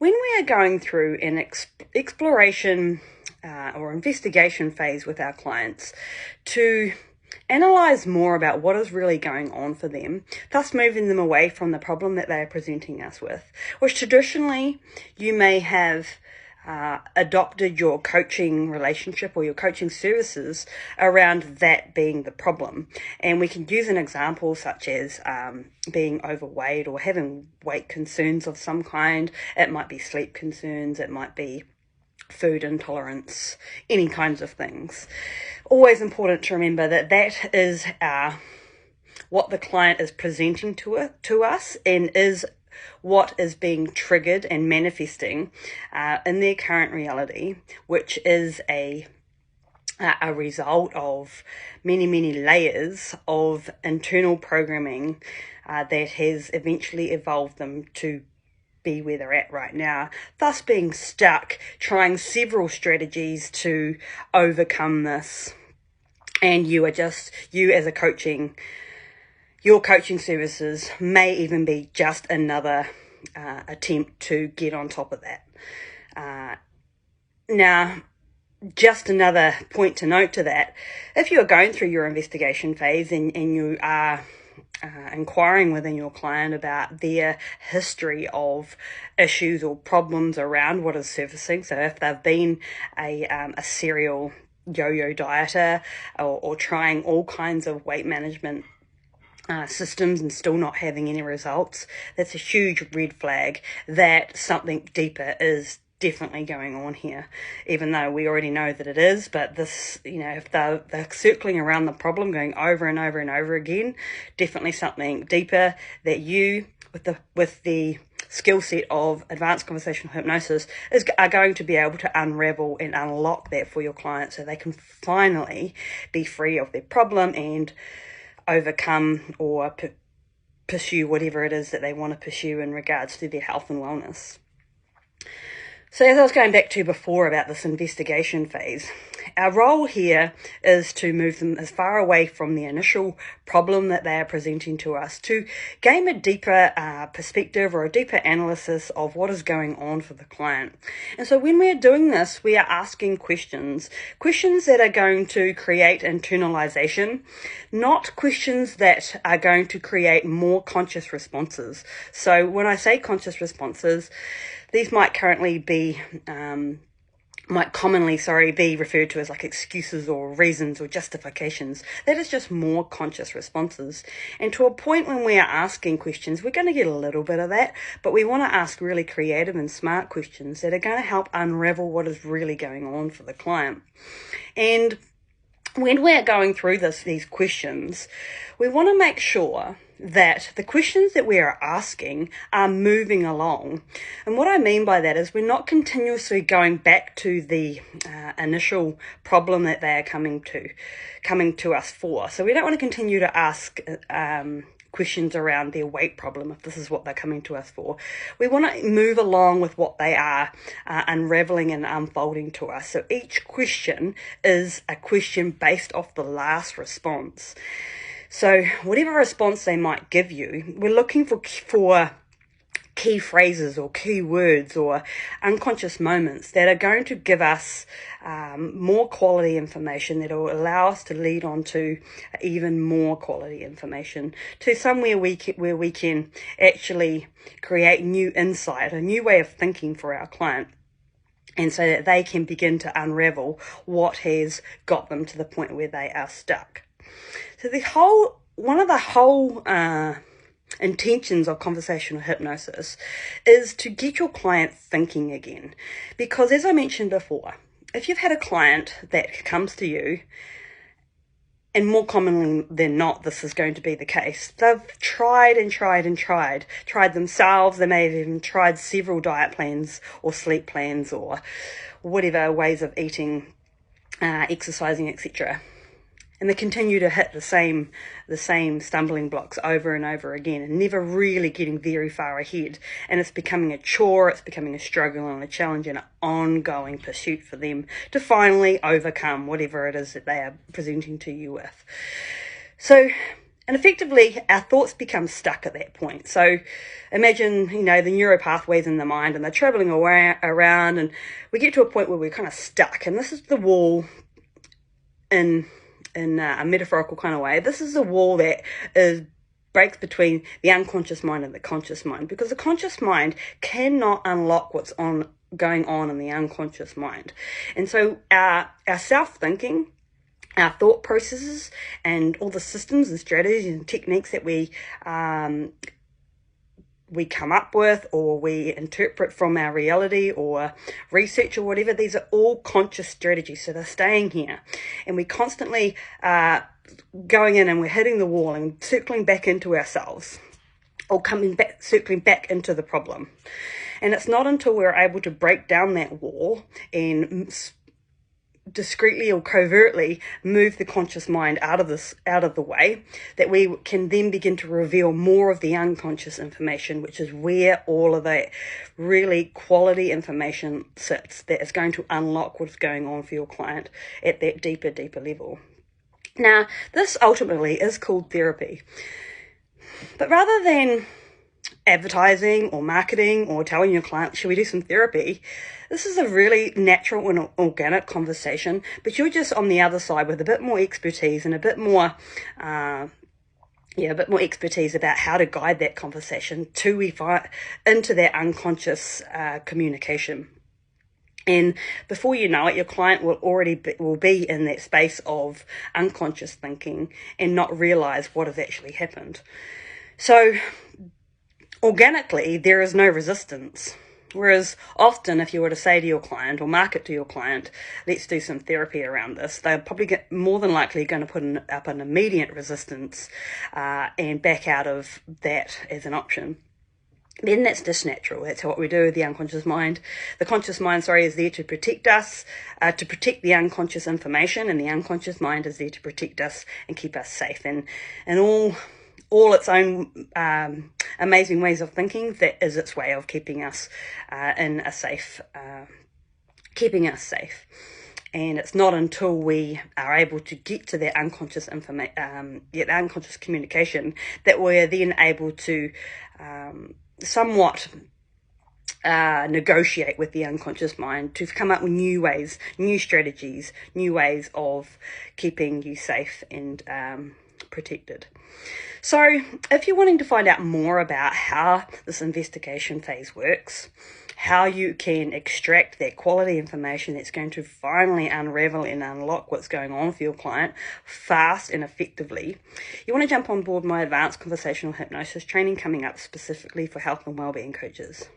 When we are going through an exploration or investigation phase with our clients to analyze more about what is really going on for them, thus moving them away from the problem that they are presenting us with, which traditionally you may have adopted your coaching relationship or your coaching services around that being the problem. And we can use an example such as being overweight or having weight concerns of some kind. It might be sleep concerns, it might be food intolerance, any kinds of things. Always important to remember that that is what the client is presenting to us and is what is being triggered and manifesting in their current reality, which is a result of many layers of internal programming that has eventually evolved them to be where they're at right now, thus being stuck, trying several strategies to overcome this. And you as your coaching services may even be just another attempt to get on top of that. Now, just another point to note to that, if you are going through your investigation phase and you are inquiring within your client about their history of issues or problems around what is surfacing, so if they've been a serial yo-yo dieter or trying all kinds of weight management systems and still not having any results, that's a huge red flag that something deeper is definitely going on here, even though we already know that it is. But this, if they're circling around the problem, going over and over and over again, definitely something deeper that you, with the skill set of advanced conversational hypnosis, are going to be able to unravel and unlock that for your client so they can finally be free of their problem and overcome or pursue whatever it is that they want to pursue in regards to their health and wellness. So as I was going back to before about this investigation phase, our role here is to move them as far away from the initial problem that they are presenting to us to gain a deeper perspective or a deeper analysis of what is going on for the client. And so when we're doing this, we are asking questions that are going to create internalization, not questions that are going to create more conscious responses. So when I say conscious responses, these might commonly be referred to as like excuses or reasons or justifications. That is just more conscious responses. And to a point when we are asking questions, we're going to get a little bit of that, but we want to ask really creative and smart questions that are going to help unravel what is really going on for the client. And when we're going through these questions, we want to make sure that the questions that we are asking are moving along. And what I mean by that is we're not continuously going back to the initial problem that they are coming to us for. So we don't want to continue to ask questions around their weight problem if this is what they're coming to us for. We want to move along with what they are unraveling and unfolding to us. So each question is a question based off the last response. So whatever response they might give you, we're looking for key phrases or key words or unconscious moments that are going to give us more quality information that will allow us to lead on to even more quality information, to somewhere where we can actually create new insight, a new way of thinking for our client. And so that they can begin to unravel what has got them to the point where they are stuck. So one of the whole intentions of conversational hypnosis is to get your client thinking again. Because as I mentioned before, if you've had a client that comes to you, and more commonly than not, this is going to be the case, they've tried themselves, they may have even tried several diet plans or sleep plans or whatever ways of eating, exercising, etc. And they continue to hit the same stumbling blocks over and over again and never really getting very far ahead. And it's becoming a chore, it's becoming a struggle and a challenge and an ongoing pursuit for them to finally overcome whatever it is that they are presenting to you with. So And effectively, our thoughts become stuck at that point. So imagine, the neural pathways in the mind, and they're traveling around, and we get to a point where we're kind of stuck. And this is the wall in a metaphorical kind of way. This is the wall that breaks between the unconscious mind and the conscious mind, because the conscious mind cannot unlock what's going on in the unconscious mind. And so our self-thinking, our thought processes, and all the systems and strategies and techniques that we come up with, or we interpret from our reality or research or whatever, these are all conscious strategies. So they're staying here, and we constantly going in and we're hitting the wall and circling back into ourselves, or circling back into the problem. And it's not until we're able to break down that wall and discreetly or covertly move the conscious mind out of the way, that we can then begin to reveal more of the unconscious information, which is where all of that really quality information sits, that is going to unlock what's going on for your client at that deeper level. Now, this ultimately is called therapy. But rather than advertising or marketing or telling your client, should we do some therapy, this is a really natural and organic conversation, but you're just on the other side with a bit more expertise and a bit more expertise about how to guide that conversation into that unconscious communication. And before you know it, your client will be in that space of unconscious thinking and not realize what has actually happened. So organically, there is no resistance. Whereas often, if you were to say to your client or market to your client, let's do some therapy around this, they're probably more than likely going to put up an immediate resistance and back out of that as an option. Then that's just natural. That's what we do with the unconscious mind. The conscious mind, is there to protect us, to protect the unconscious information, and the unconscious mind is there to protect us and keep us safe. And all its own amazing ways of thinking, that is its way of keeping us safe. And it's not until we are able to get to that unconscious unconscious communication, that we're then able to somewhat negotiate with the unconscious mind to come up with new ways, new strategies, new ways of keeping you safe and protected. So if you're wanting to find out more about how this investigation phase works, how you can extract that quality information that's going to finally unravel and unlock what's going on for your client fast and effectively, you want to jump on board my advanced conversational hypnosis training coming up specifically for health and wellbeing coaches.